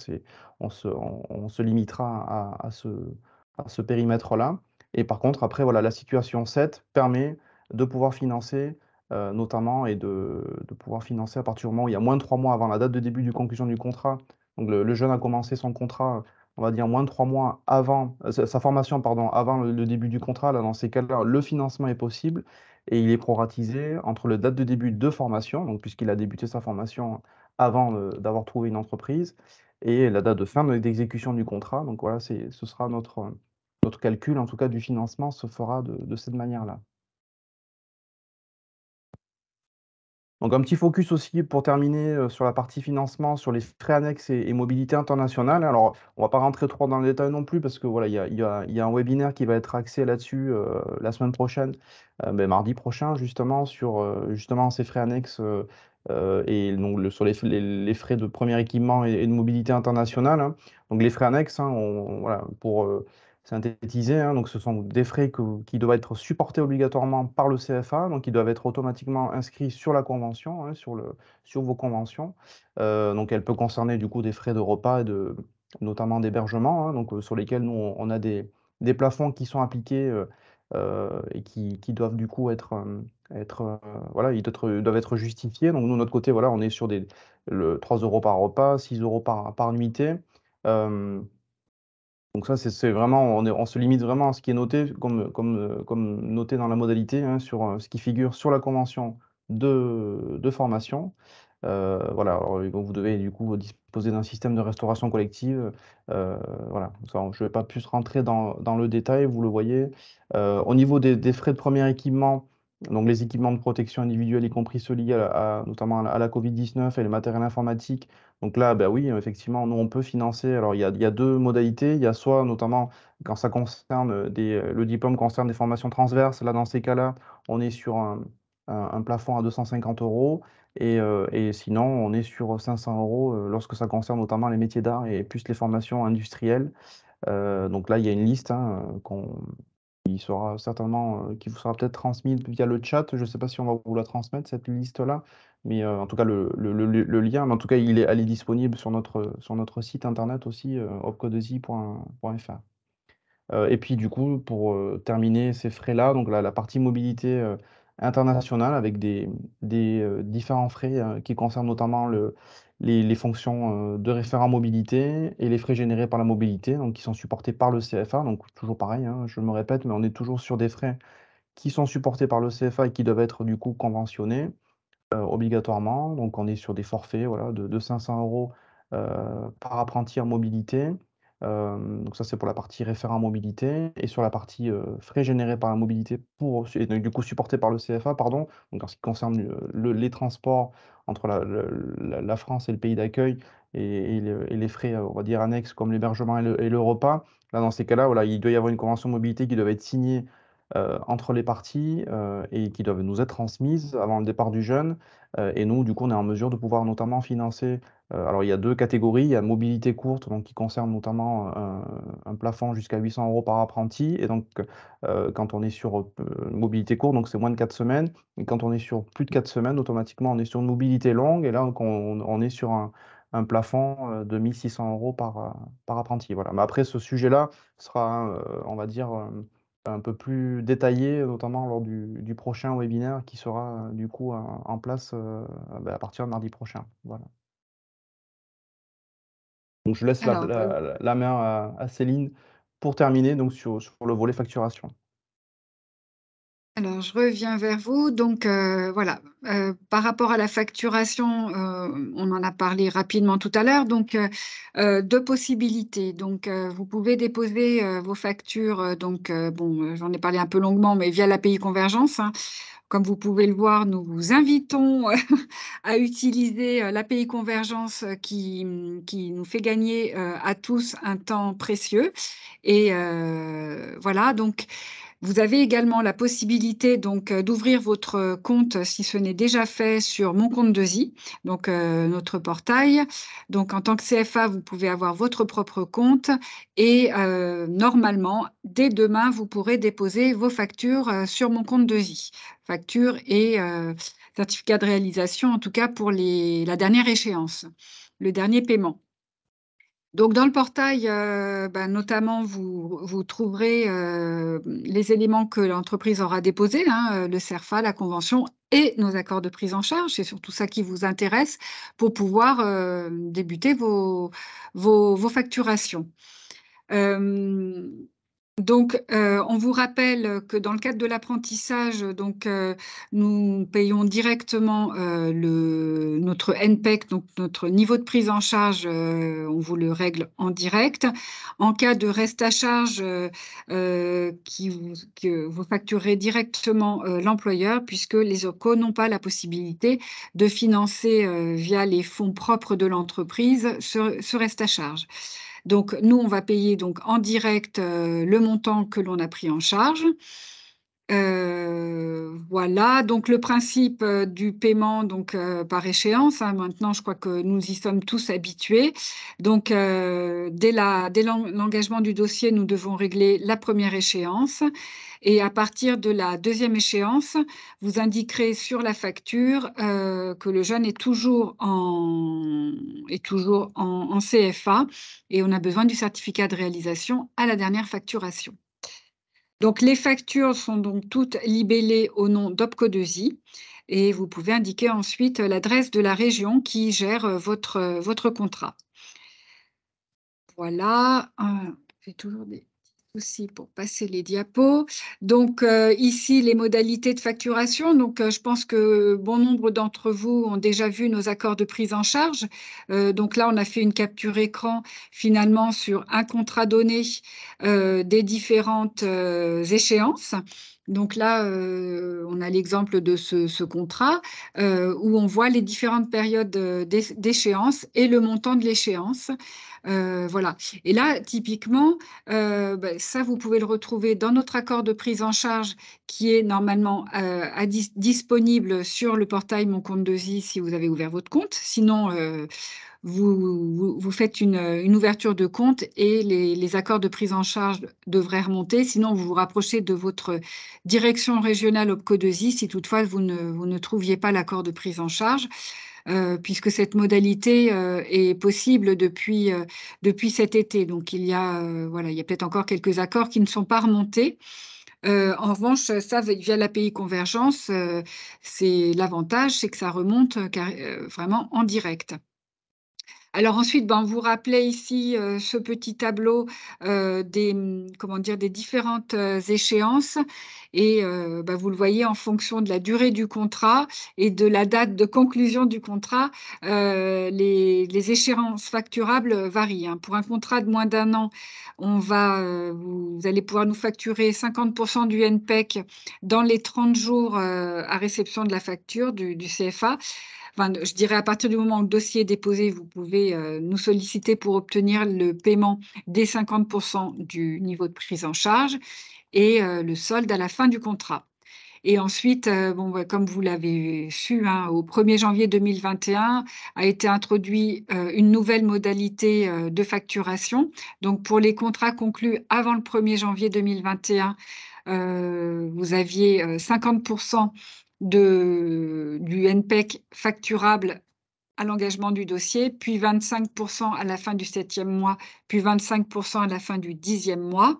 on se limitera à ce périmètre-là. Et par contre, après, voilà, la situation 7 permet de pouvoir financer, notamment, et de pouvoir financer à partir du moment où il y a moins de 3 mois avant la date de début de conclusion du contrat. Donc le jeune a commencé son contrat, on va dire moins de 3 mois avant, sa formation, pardon, avant le début du contrat. Là, dans ces cas-là, le financement est possible et il est proratisé entre la date de début de formation, donc puisqu'il a débuté sa formation avant d'avoir trouvé une entreprise, et la date de fin d'exécution du contrat. Donc voilà, ce sera notre calcul, en tout cas du financement, se fera de cette manière-là. Donc un petit focus aussi pour terminer sur la partie financement, sur les frais annexes et mobilité internationale. Alors, on va pas rentrer trop dans le détail non plus parce que voilà, il y a un webinaire qui va être axé là-dessus la semaine prochaine, mardi prochain justement, sur justement ces frais annexes et donc sur les frais de premier équipement et de mobilité internationale. Hein. Donc les frais annexes, hein, voilà, pour synthétiser, hein, donc ce sont des frais qui doivent être supportés obligatoirement par le CFA, donc ils doivent être automatiquement inscrits sur la convention, hein, sur vos conventions. Donc elle peut concerner du coup des frais de repas notamment d'hébergement, hein, donc sur lesquels nous on a des plafonds qui sont appliqués et qui doivent du coup voilà, doivent être justifiés. Donc nous, de notre côté, voilà, on est sur 3 € par repas, 6 € par nuitée. Euh, donc ça, c'est vraiment, on se limite vraiment à ce qui est noté, comme noté dans la modalité, hein, sur ce qui figure sur la convention de formation. Voilà, alors, donc vous devez du coup disposer d'un système de restauration collective. Voilà, ça, je ne vais pas plus rentrer dans le détail, vous le voyez. Au niveau des frais de premier équipement, donc les équipements de protection individuelle, y compris ceux liés notamment à la Covid-19 et le matériel informatique. Donc là, ben oui, effectivement, nous, on peut financer. Alors, il y a deux modalités. Il y a soit, notamment, quand ça concerne le diplôme concerne des formations transverses. Là, dans ces cas-là, on est sur un plafond à 250 €. Et sinon, on est sur 500 € lorsque ça concerne notamment les métiers d'art et plus les formations industrielles. Donc là, il y a une liste, hein, qui sera certainement, qui vous sera peut-être transmise via le chat. Je ne sais pas si on va vous la transmettre, cette liste-là, mais en tout cas, le lien, mais en tout cas, elle est disponible sur notre site internet aussi, opcodesi.fr. Et puis du coup, pour terminer ces frais-là, donc la partie mobilité internationale avec des différents frais qui concernent notamment les fonctions de référent mobilité et les frais générés par la mobilité, donc qui sont supportés par le CFA. Donc toujours pareil, hein, je me répète, mais on est toujours sur des frais qui sont supportés par le CFA et qui doivent être du coup conventionnés obligatoirement. Donc on est sur des forfaits, voilà, de 500 € par apprenti en mobilité. Donc ça, c'est pour la partie référent mobilité. Et sur la partie frais générés par la mobilité, et donc, du coup supportés par le CFA, pardon, donc en ce qui concerne les transports entre la France et le pays d'accueil et les frais, on va dire, annexes comme l'hébergement et le repas. Là, dans ces cas-là, voilà, il doit y avoir une convention mobilité qui doit être signée entre les parties et qui doivent nous être transmises avant le départ du jeune. Et nous, du coup, on est en mesure de pouvoir notamment financer. Alors, il y a deux catégories. Il y a mobilité courte, donc qui concerne notamment un plafond jusqu'à 800 € par apprenti. Et donc, quand on est sur mobilité courte, donc c'est moins de 4 semaines. Et quand on est sur plus de 4 semaines, automatiquement, on est sur une mobilité longue. Et là, donc, on est sur un plafond de 1600 € par apprenti. Voilà. Mais après, ce sujet-là sera, on va dire, un peu plus détaillé, notamment lors du prochain webinaire qui sera du coup en place à partir de mardi prochain. Voilà. Donc je laisse Alors, la main à Céline pour terminer donc sur le volet facturation. Alors, je reviens vers vous. Donc, voilà, par rapport à la facturation, on en a parlé rapidement tout à l'heure. Donc, 2 possibilités. Donc, vous pouvez déposer, vos factures, donc, bon, j'en ai parlé un peu longuement, mais via l'API Convergence, hein. Comme vous pouvez le voir, nous vous invitons à utiliser, l'API Convergence, qui nous fait gagner, à tous un temps précieux et voilà. Donc, vous avez également la possibilité donc d'ouvrir votre compte, si ce n'est déjà fait, sur Mon compte 2i, donc notre portail. Donc en tant que CFA, vous pouvez avoir votre propre compte et normalement, dès demain, vous pourrez déposer vos factures, sur Mon compte 2i. Factures et certificat de réalisation, en tout cas pour la dernière échéance, le dernier paiement. Donc dans le portail, notamment vous trouverez, les éléments que l'entreprise aura déposés, hein, le CERFA, la convention et nos accords de prise en charge. C'est surtout ça qui vous intéresse pour pouvoir, débuter vos facturations. Hem Donc, on vous rappelle que dans le cadre de l'apprentissage, donc, nous payons directement, notre NPEC, donc notre niveau de prise en charge, on vous le règle en direct. En cas de reste à charge, que vous facturerez directement, l'employeur puisque les OPCO n'ont pas la possibilité de financer, via les fonds propres de l'entreprise ce reste à charge. Donc nous, on va payer donc en direct, le montant que l'on a pris en charge. Voilà, donc le principe, du paiement donc, par échéance, hein, maintenant je crois que nous y sommes tous habitués. Donc, dès l'engagement du dossier, nous devons régler la première échéance et à partir de la deuxième échéance, vous indiquerez sur la facture, que le jeune est toujours en CFA et on a besoin du certificat de réalisation à la dernière facturation. Donc, les factures sont donc toutes libellées au nom d'OPCO2I et vous pouvez indiquer ensuite l'adresse de la région qui gère votre contrat. Voilà, j'ai toujours des soucis pour passer les diapos. Donc, ici, les modalités de facturation. Donc, je pense que bon nombre d'entre vous ont déjà vu nos accords de prise en charge. Donc là, on a fait une capture écran finalement sur un contrat donné des différentes échéances. Donc là, on a l'exemple de ce contrat où on voit les différentes périodes d'échéance et le montant de l'échéance. Voilà. Et là, typiquement, ça, vous pouvez le retrouver dans notre accord de prise en charge qui est normalement disponible sur le portail Mon Compte 2i si vous avez ouvert votre compte. Sinon, vous faites une ouverture de compte et les accords de prise en charge devraient remonter. Sinon, vous vous rapprochez de votre direction régionale OPCO 2i si toutefois vous ne trouviez pas l'accord de prise en charge. Puisque cette modalité est possible depuis cet été. Donc, il y a peut-être encore quelques accords qui ne sont pas remontés. En revanche, ça, via l'API Convergence, c'est l'avantage, c'est que ça remonte vraiment en direct. Alors ensuite, vous rappelez ici ce petit tableau des différentes échéances et vous le voyez en fonction de la durée du contrat et de la date de conclusion du contrat, les échéances facturables varient, hein. Pour un contrat de moins d'1 an, vous allez pouvoir nous facturer 50% du NPEC dans les 30 jours à réception de la facture du CFA. Enfin, je dirais à partir du moment où le dossier est déposé, vous pouvez nous solliciter pour obtenir le paiement des 50% du niveau de prise en charge et le solde à la fin du contrat. Et ensuite, comme vous l'avez su, hein, au 1er janvier 2021 a été introduit une nouvelle modalité de facturation. Donc, pour les contrats conclus avant le 1er janvier 2021, vous aviez 50% du NPEC facturable à l'engagement du dossier, puis 25% à la fin du 7e mois, puis 25% à la fin du 10e mois.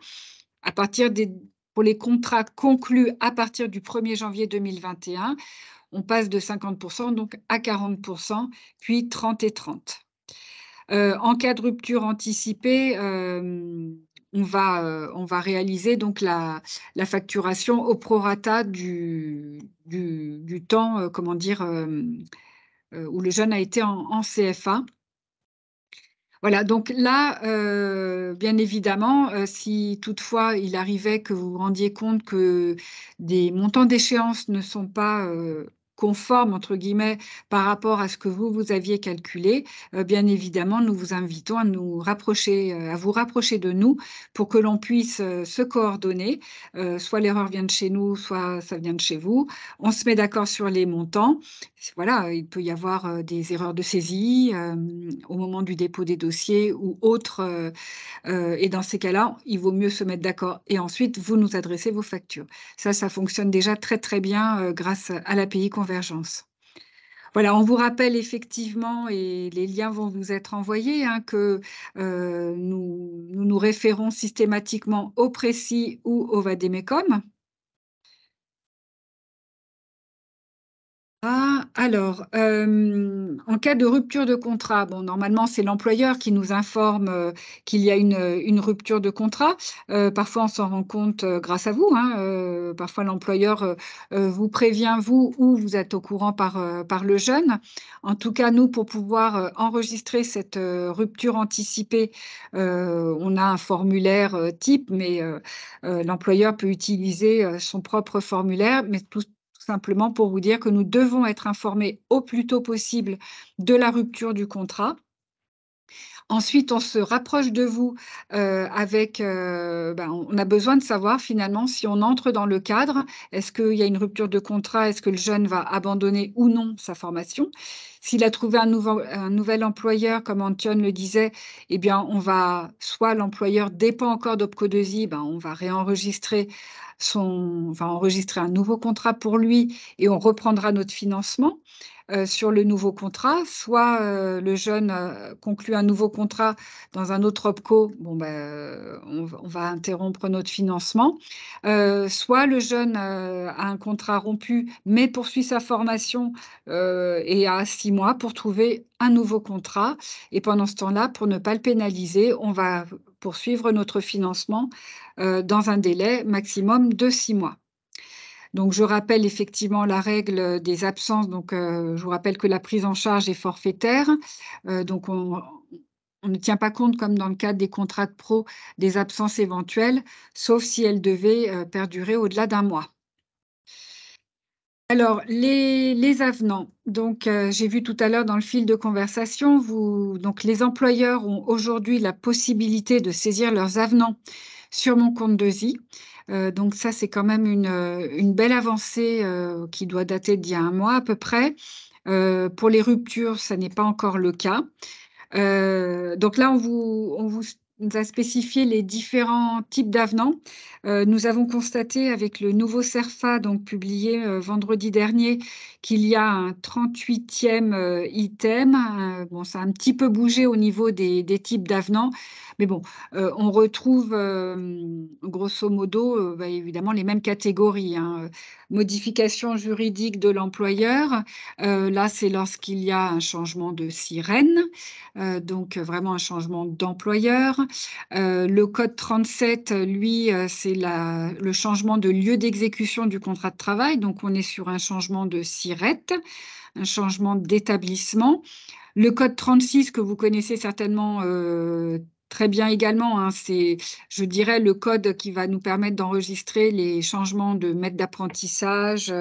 Pour les contrats conclus à partir du 1er janvier 2021, on passe de 50% donc à 40%, puis 30 et 30. En cas de rupture anticipée, on va réaliser donc la facturation au prorata du temps, où le jeune a été en CFA. Voilà, donc là, bien évidemment, si toutefois il arrivait que vous vous rendiez compte que des montants d'échéance ne sont pas conformes, entre guillemets, par rapport à ce que vous aviez calculé, bien évidemment, nous vous invitons à vous rapprocher de nous pour que l'on puisse se coordonner. Soit l'erreur vient de chez nous, soit ça vient de chez vous. On se met d'accord sur les montants. Voilà, il peut y avoir des erreurs de saisie au moment du dépôt des dossiers ou autres. Et dans ces cas-là, il vaut mieux se mettre d'accord et ensuite vous nous adressez vos factures. Ça fonctionne déjà très très bien grâce à l'API Convergence. Voilà, on vous rappelle effectivement, et les liens vont vous être envoyés, hein, que nous référons systématiquement au Précis ou au Vademecum. Alors, en cas de rupture de contrat, normalement, c'est l'employeur qui nous informe qu'il y a une rupture de contrat. Parfois, on s'en rend compte grâce à vous, hein. Parfois, l'employeur vous prévient, vous, ou vous êtes au courant par le jeune. En tout cas, nous, pour pouvoir enregistrer cette rupture anticipée, on a un formulaire type, mais l'employeur peut utiliser son propre formulaire, mais tout simplement pour vous dire que nous devons être informés au plus tôt possible de la rupture du contrat. Ensuite, on se rapproche de vous on a besoin de savoir finalement si on entre dans le cadre. Est-ce qu'il y a une rupture de contrat? Est-ce que le jeune va abandonner ou non sa formation? S'il a trouvé un nouvel employeur, comme Antione le disait, soit l'employeur dépend encore d'OPCO2i, on va réenregistrer va enregistrer un nouveau contrat pour lui et on reprendra notre financement sur le nouveau contrat. Soit le jeune conclut un nouveau contrat dans un autre OPCO, bon, ben, on va interrompre notre financement. Soit le jeune a un contrat rompu, mais poursuit sa formation et a 6 mois pour trouver un nouveau contrat. Et pendant ce temps-là, pour ne pas le pénaliser, on va poursuivre notre financement dans un délai maximum de 6 mois. Donc je rappelle effectivement la règle des absences. Donc je vous rappelle que la prise en charge est forfaitaire. Donc on ne tient pas compte, comme dans le cadre des contrats de pro, des absences éventuelles, sauf si elles devaient perdurer au-delà d'un mois. Alors les avenants, donc j'ai vu tout à l'heure dans le fil de conversation, donc les employeurs ont aujourd'hui la possibilité de saisir leurs avenants sur mon compte 2i. Donc ça, c'est quand même une belle avancée qui doit dater d'il y a un mois à peu près. Pour les ruptures, ça n'est pas encore le cas. Donc là, on vous a spécifié les différents types d'avenants. Nous avons constaté avec le nouveau CERFA, donc publié vendredi dernier, qu'il y a un 38e item. Bon, ça a un petit peu bougé au niveau des types d'avenants, mais bon, on retrouve grosso modo, bah, évidemment les mêmes catégories, hein. Modification juridique de l'employeur, là, c'est lorsqu'il y a un changement de sirène. Donc vraiment un changement d'employeur. Le code 37, lui, c'est le changement de lieu d'exécution du contrat de travail. Donc on est sur un changement de SIRET, un changement d'établissement. Le code 36 que vous connaissez certainement très bien également, hein, c'est, je dirais, le code qui va nous permettre d'enregistrer les changements de maître d'apprentissage.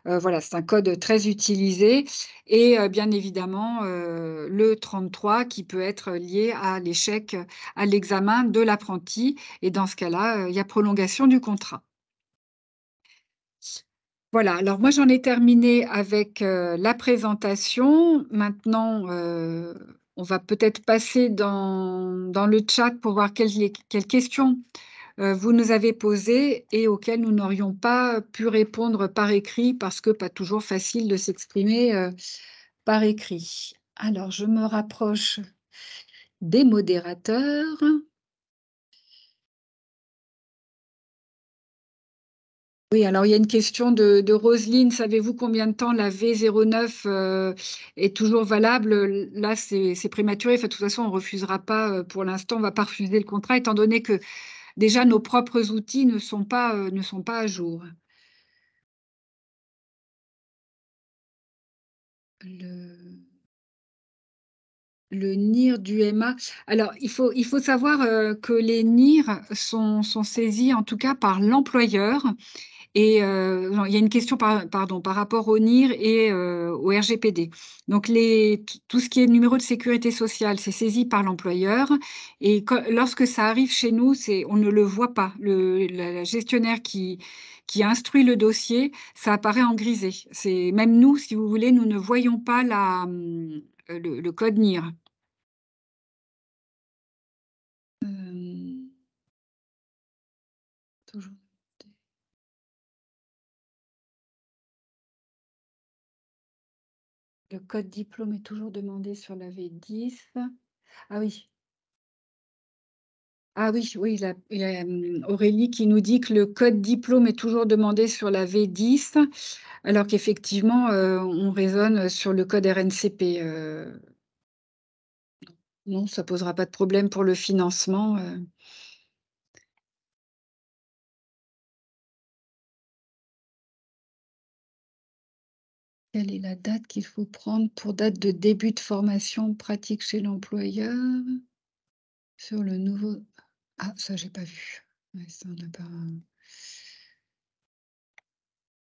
Voilà, c'est un code très utilisé et bien évidemment, le 33 qui peut être lié à l'échec à l'examen de l'apprenti et dans ce cas-là, il y a prolongation du contrat. Voilà, alors moi j'en ai terminé avec la présentation. Maintenant, on va peut-être passer dans le chat pour voir quelles questions vous nous avez posées et auxquelles nous n'aurions pas pu répondre par écrit parce que pas toujours facile de s'exprimer par écrit. Alors, je me rapproche des modérateurs. Oui, alors il y a une question de Roselyne. Savez-vous combien de temps la V09 est toujours valable? Là, c'est prématuré. Enfin, de toute façon, on ne refusera pas, pour l'instant, on ne va pas refuser le contrat, étant donné que déjà nos propres outils ne sont pas à jour. Le NIR du MA. Alors, il faut savoir que les NIR sont saisis en tout cas par l'employeur. Et non, il y a une question pardon, par rapport au NIR et au RGPD. Donc tout ce qui est numéro de sécurité sociale, c'est saisi par l'employeur et lorsque ça arrive chez nous, on ne le voit pas. La gestionnaire qui instruit le dossier, ça apparaît en grisé. C'est même nous, si vous voulez, nous ne voyons pas le code NIR. Toujours. Le code diplôme est toujours demandé sur la V10. Ah oui. Ah oui, oui, il y a, Aurélie qui nous dit que le code diplôme est toujours demandé sur la V10, alors qu'effectivement, on raisonne sur le code RNCP. Non, ça posera pas de problème pour le financement. Quelle est la date qu'il faut prendre pour date de début de formation pratique chez l'employeur sur le nouveau... Ah, ça, j'ai pas vu. Ouais, ça, on n'a pas...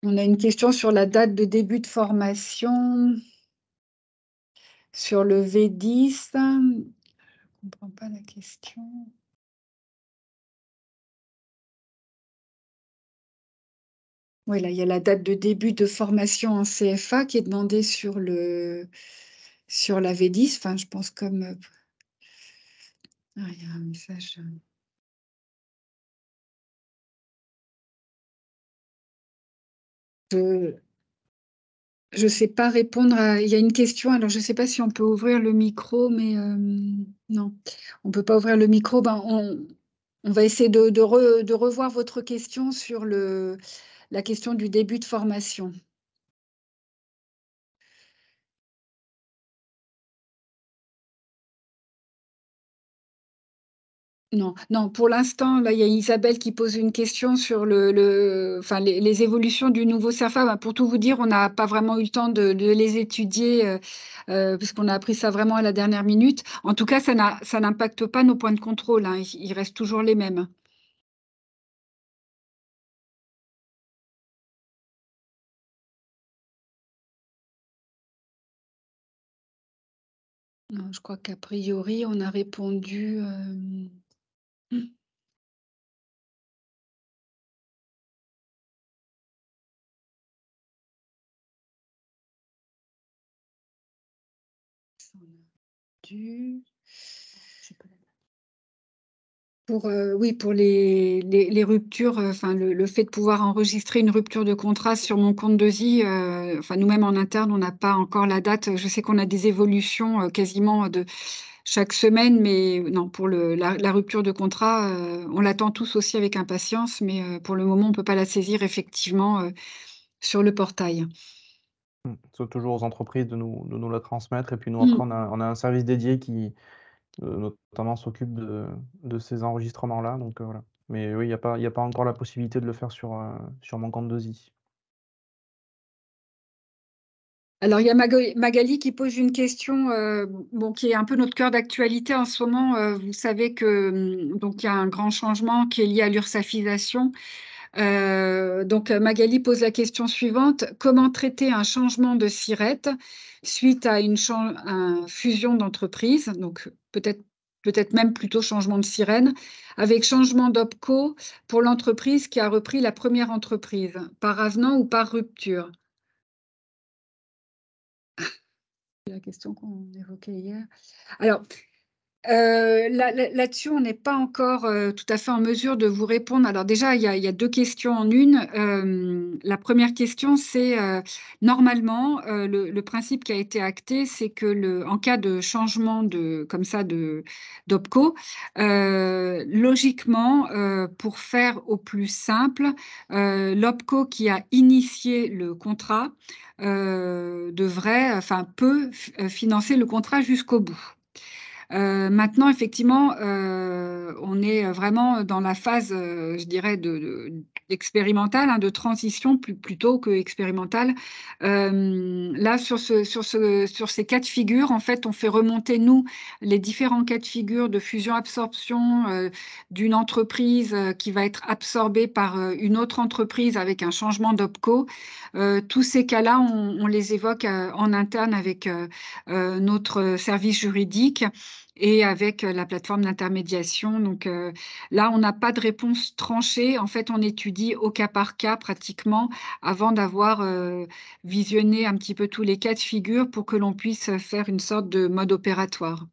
On a une question sur la date de début de formation sur le V10. Je ne comprends pas la question. Oui, là, il y a la date de début de formation en CFA qui est demandée sur la V10. Enfin, je pense comme... Ah, il y a un message... Je sais pas répondre à il y a une question, alors je sais pas si on peut ouvrir le micro, mais non, on peut pas ouvrir le micro. Ben, on va essayer de revoir votre question sur la question du début de formation. Non, non, pour l'instant, là, il y a Isabelle qui pose une question sur enfin, les évolutions du nouveau CERFA. Ben, pour tout vous dire, on n'a pas vraiment eu le temps de les étudier, puisqu'on a appris ça vraiment à la dernière minute. En tout cas, ça n'impacte pas nos points de contrôle, hein. Ils restent toujours les mêmes. Non, je crois qu'a priori, on a répondu. On a dû- oui, pour les ruptures, enfin le fait de pouvoir enregistrer une rupture de contrat sur mon compte DOSI, enfin nous-mêmes en interne, on n'a pas encore la date. Je sais qu'on a des évolutions, quasiment de chaque semaine, mais non, pour la rupture de contrat, on l'attend tous aussi avec impatience, mais pour le moment, on ne peut pas la saisir effectivement, sur le portail. C'est toujours aux entreprises de nous la transmettre et puis nous après Mmh. on a un service dédié qui, notamment s'occupe de ces enregistrements-là donc voilà. Mais oui, il y a pas encore la possibilité de le faire sur mon compte DOSI. Alors, il y a Magali qui pose une question, bon, qui est un peu notre cœur d'actualité en ce moment. Vous savez que donc il y a un grand changement qui est lié à l'URSSAFisation. Donc, Magali pose la question suivante: comment traiter un changement de SIRET suite à une fusion d'entreprise, donc peut-être même plutôt changement de sirène, avec changement d'OPCO pour l'entreprise qui a repris la première entreprise, par avenant ou par rupture? C'est la question qu'on évoquait hier. Alors, là-dessus, on n'est pas encore, tout à fait en mesure de vous répondre. Alors déjà, il y a 2 questions en une. La première question, c'est, normalement, le principe qui a été acté, c'est que en cas de changement comme ça d'OPCO, logiquement, pour faire au plus simple, l'OPCO qui a initié le contrat, peut financer le contrat jusqu'au bout. Maintenant effectivement, on est vraiment dans la phase, je dirais expérimentale, hein, de transition plutôt qu'expérimentale. Là sur ces cas de figure, en fait, on fait remonter nous les différents cas de figure de fusion-absorption, d'une entreprise, qui va être absorbée par, une autre entreprise avec un changement d'OPCO. Tous ces cas-là, on les évoque, en interne avec, notre service juridique et avec, la plateforme d'intermédiation. Donc, là, on n'a pas de réponse tranchée. En fait, on étudie au cas par cas pratiquement avant d'avoir, visionné un petit peu tous les cas de figure pour que l'on puisse, faire une sorte de mode opératoire.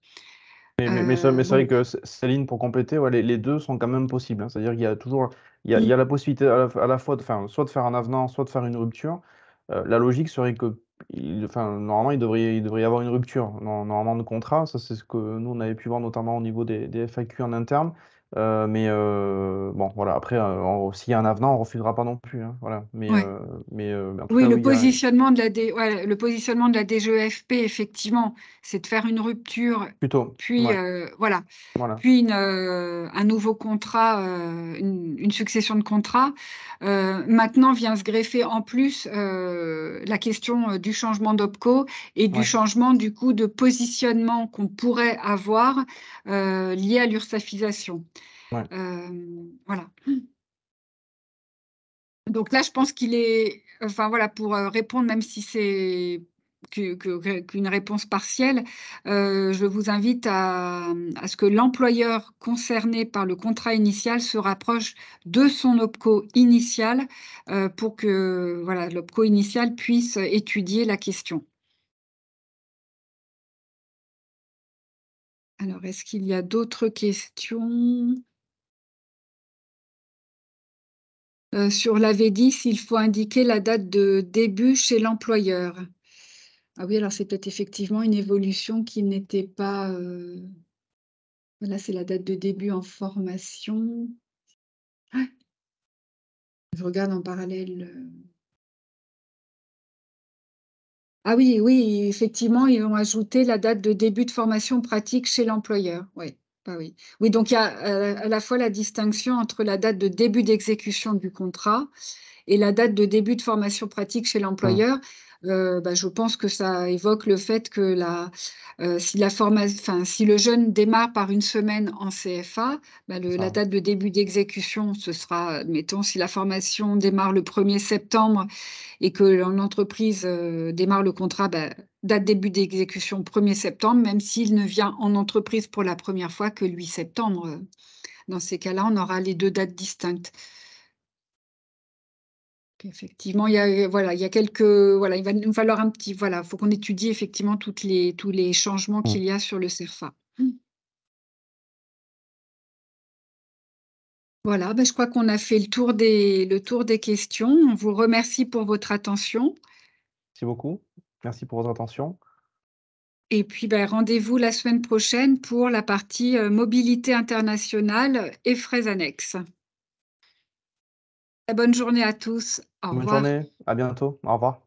Mais c'est vrai Bon. que Céline, pour compléter, ouais, les 2 sont quand même possibles, hein. C'est-à-dire qu'il y a toujours il y a Mmh. la possibilité à la fois de enfin, soit de faire un avenant, soit de faire une rupture. La logique serait que enfin, normalement, il devrait y avoir une rupture, normalement de contrat. Ça, c'est ce que nous, on avait pu voir notamment au niveau des FAQ en interne. Mais bon, voilà, après, s'il y a un avenant, on refusera pas non plus, hein, voilà. Ouais. Mais en tout Oui, cas, oui, il y a le positionnement de la DGEFP, effectivement, c'est de faire une rupture, plutôt, puis, ouais, voilà, voilà. puis un nouveau contrat, une succession de contrats. Maintenant vient se greffer en plus, la question, du changement d'OPCO et du Ouais, changement, du coup, de positionnement qu'on pourrait avoir, lié à l'URSSAFisation. ouais. Voilà. Donc là, je pense qu'il est enfin voilà, pour, répondre, même si c'est qu'une réponse partielle, je vous invite à ce que l'employeur concerné par le contrat initial se rapproche de son OPCO initial, pour que, voilà, l'OPCO initial puisse étudier la question. Alors, est-ce qu'il y a d'autres questions? Sur l'AV10, il faut indiquer la date de début chez l'employeur. Ah oui, alors c'est peut-être effectivement une évolution qui n'était pas, là, c'est la date de début en formation. Ah! Je regarde en parallèle, Ah oui, oui, effectivement, ils ont ajouté la date de début de formation pratique chez l'employeur. Oui, bah oui. Oui, donc il y a, à la fois la distinction entre la date de début d'exécution du contrat et la date de début de formation pratique chez Mmh. l'employeur. Bah, je pense que ça évoque le fait que si la enfin, si le jeune démarre par une semaine en CFA, bah, C'est la ça. date de début d'exécution, ce sera, admettons, si la formation démarre le 1er septembre et que l'entreprise, démarre le contrat, bah, date début d'exécution 1er septembre, même s'il ne vient en entreprise pour la première fois que le 8 septembre. Dans ces cas-là, on aura les 2 dates distinctes. Effectivement, il y a, voilà, il y a quelques, voilà, il va nous falloir un petit, voilà, faut qu'on étudie effectivement tous les changements Mmh. qu'il y a sur le CERFA. Voilà, bah, je crois qu'on a fait le tour des questions. On vous remercie pour votre attention Merci beaucoup. Merci pour votre attention. et puis, bah, rendez-vous la semaine prochaine pour la partie, mobilité internationale et frais annexes. Bonne journée à tous. Au Bonne revoir. journée, à bientôt. Au revoir.